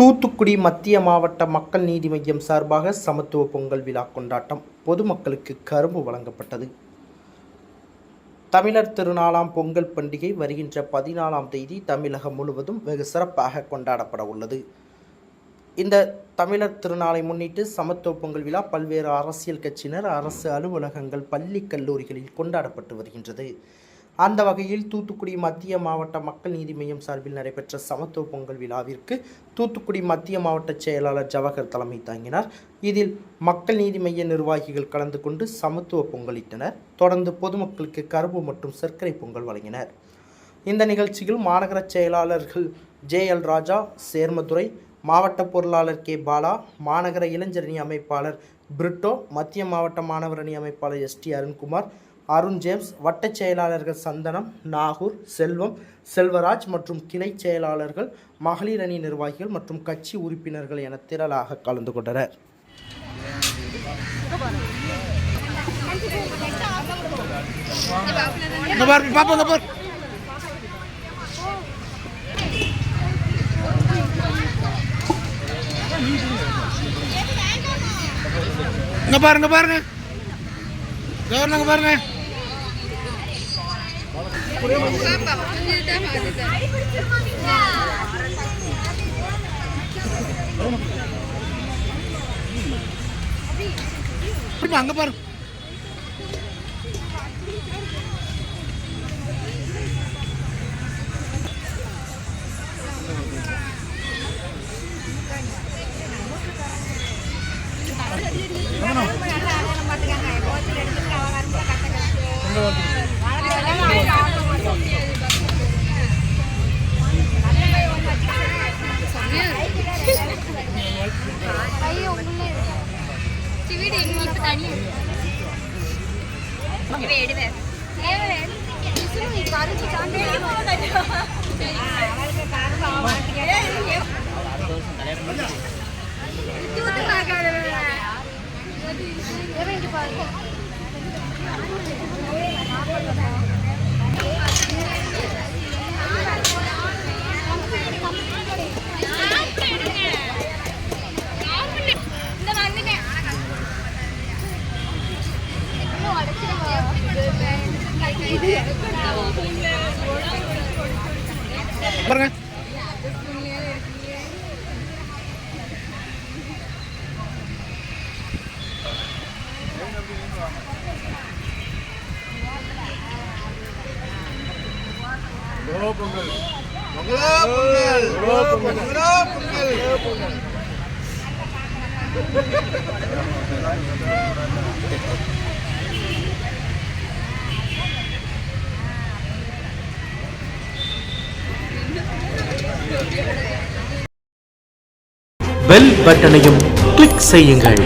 தூத்துக்குடி மத்திய மாவட்ட மக்கள் நீதி மய்யம் சார்பாக சமத்துவ பொங்கல் விழா கொண்டாட்டம். பொதுமக்களுக்கு கரும்பு வழங்கப்பட்டது. தமிழர் திருநாளாம் பொங்கல் பண்டிகை வருகின்ற 14ஆம் தேதி தமிழகம் முழுவதும் வெகு சிறப்பாக கொண்டாடப்பட உள்ளது. இந்த தமிழர் திருநாளை முன்னிட்டு சமத்துவ பொங்கல் விழா பல்வேறு அரசியல் கட்சியினர், அரசு அலுவலகங்கள், பள்ளி கல்லூரிகளில் கொண்டாடப்பட்டு வருகின்றது. அந்த வகையில் தூத்துக்குடி மத்திய மாவட்ட மக்கள் நீதி மய்யம் சார்பில் நடைபெற்ற சமத்துவ பொங்கல் விழாவிற்கு தூத்துக்குடி மத்திய மாவட்ட செயலாளர் ஜவஹர் தலைமை தாங்கினார். இதில் மக்கள் நீதி மய்ய நிர்வாகிகள் கலந்து கொண்டு சமத்துவ பொங்கலிட்டனர். தொடர்ந்து பொதுமக்களுக்கு கரும்பு மற்றும் சர்க்கரை பொங்கல் வழங்கினர். இந்த நிகழ்ச்சியில் மாநகர செயலாளர்கள் JL ராஜா, சேர்மதுரை, மாவட்ட பொருளாளர் K பாலா, மாநகர இளைஞரணி அமைப்பாளர் பிரிட்டோ, மத்திய மாவட்ட மாணவர் அணி அமைப்பாளர் ST அருண்குமார், அருண் ஜேம்ஸ், வட்டச் செயலாளர்கள் சந்தனம், நாகூர், செல்வம், செல்வராஜ் மற்றும் கிளை செயலாளர்கள், மகளிர் அணி நிர்வாகிகள் மற்றும் கட்சி உறுப்பினர்கள் என திரளாக கலந்து கொண்டனர். பாருங்க பாருங்க அங்க பாரு. பாருங்க பெல் பட்டனையும் கிளிக் செய்யுங்கள்.